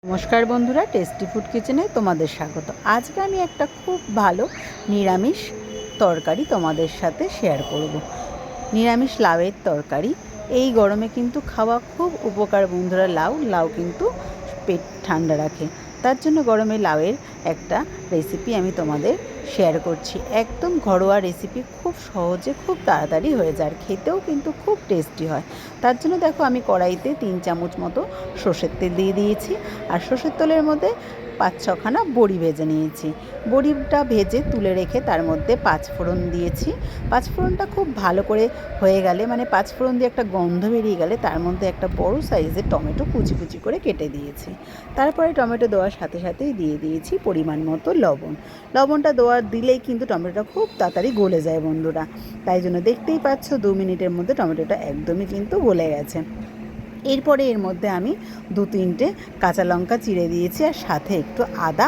নমস্কার বন্ধুরা, tasty food কিচেনে তোমাদের স্বাগত। আজকে আমি একটা খুব ভালো নিরামিষ তরকারি তোমাদের সাথে শেয়ার করব। নিরামিষ লাউয়ের তরকারি। এই গরমে কিন্তু খাওয়া খুব উপকার বন্ধুরা। লাউ কিন্তু পেট ঠান্ডা রাখে। তার জন্য গরমে লাউয়ের একটা রেসিপি আমি তোমাদের শেয়ার করছি। একদম ঘরোয়া রেসিপি, খুব সহজে খুব তাড়াতাড়ি হয়ে যায়, আর খেতেও কিন্তু খুব টেস্টি হয়। তার জন্য দেখো আমি কড়াইতে 3 চামচ মতো সর্ষের তেল দিয়ে দিয়েছি, আর সর্ষের তেলের মধ্যে 5-6খানা বড়ি ভেজে নিয়েছি। বড়িটা ভেজে তুলে রেখে তার মধ্যে 5 ফোড়ন দিয়েছি। 5 ফোড়নটা খুব ভালো করে হয়ে গেলে, মানে 5 ফোড়ন দিয়ে একটা গন্ধ বেরিয়ে গেলে, তার মধ্যে একটা বড় সাইজের টমেটো কুচি কুচি করে কেটে দিয়েছি। তারপরে টমেটো দেওয়ার সাথে সাথেই দিয়ে দিয়েছি পরিমাণ মতো লবণ। লবণটা দিলেই কিন্তু টমেটোটা খুব তাড়াতাড়ি গলে যায় বন্ধুরা। তাই জন্য দেখতেই পাচ্ছ 2 মিনিটের মধ্যে টমেটোটা একদমই কিন্তু গলে গেছে। এরপরে এর মধ্যে আমি 2-3টে কাঁচা লঙ্কা চিড়ে দিয়েছি, আর সাথে একটু আদা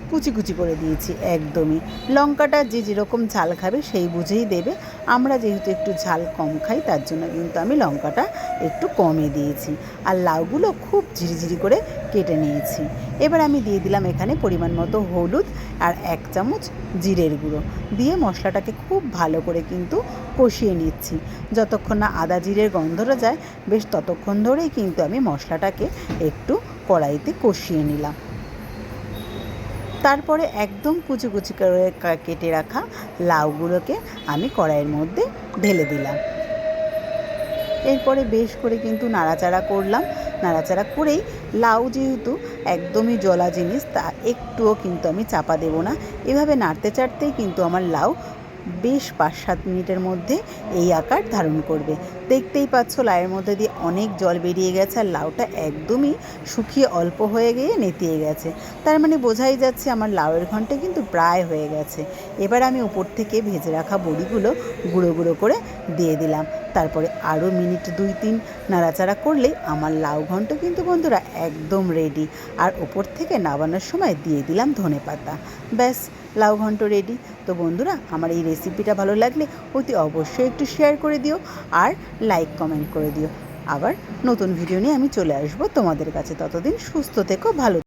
কুচি কুচি করে দিয়েছি। একদমই লঙ্কাটা যে যেরকম ঝাল খাবে সেই বুঝেই দেবে। আমরা যেহেতু একটু ঝাল কম খাই, তার জন্য কিন্তু আমি লঙ্কাটা একটু কমই দিয়েছি। আর লাউগুলো খুব ঝিরিঝিরি করে কেটে নিয়েছি। এবার আমি দিয়ে দিলাম এখানে পরিমাণ মতো হলুদ আর 1 চামচ জিরের গুঁড়ো দিয়ে মশলাটাকে খুব ভালো করে কিন্তু কষিয়ে নিচ্ছি। যতক্ষণ না আদা জিরের গন্ধটা যায়, বেশ ততক্ষণ ধরেই কিন্তু আমি মশলাটাকে একটু কড়াইতে কষিয়ে নিলাম। তারপরে একদম কুচি কুচি করে কেটে রাখা লাউগুলোকে আমি কড়াইয়ের মধ্যে ঢেলে দিলাম। এরপরে বেশ করে কিন্তু নাড়াচাড়া করলাম। নাড়াচাড়া করেই লাউ যেহেতু একদমই জলা জিনিস, তা একটুও কিন্তু আমি চাপা দেব না। এভাবে নাড়তে চাড়তেই কিন্তু আমার লাউ বেশ 5-7 মিনিটের মধ্যে এই আকার ধারণ করবে। দেখতেই পাচ্ছ লাউয়ের মধ্যে দিয়ে অনেক জল বেরিয়ে গেছে, আর লাউটা একদমই শুকিয়ে অল্প হয়ে গিয়ে নেতিয়ে গেছে। তার মানে বোঝাই যাচ্ছে আমার লাউয়ের ঘন্ট কিন্তু প্রায় হয়ে গেছে। এবার আমি উপর থেকে ভেজে রাখা বড়িগুলো গুঁড়ো গুঁড়ো করে দিয়ে দিলাম। তারপরে আরও মিনিট 2-3 নাড়াচাড়া করলেই আমার লাউ ঘন্ট কিন্তু বন্ধুরা একদম রেডি। আর ওপর থেকে নামানোর সময় দিয়ে দিলাম ধনেপাতা। ব্যাস, লাউ ঘন্ট রেডি। তো বন্ধুরা, আমার এই রেসিপিটা ভালো লাগলে অতি অবশ্যই একটু শেয়ার করে দিও, আর লাইক কমেন্ট করে দিও। আবার নতুন ভিডিও নিয়ে আমি চলে আসবো তোমাদের কাছে। ততদিন সুস্থ থেকো, ভালো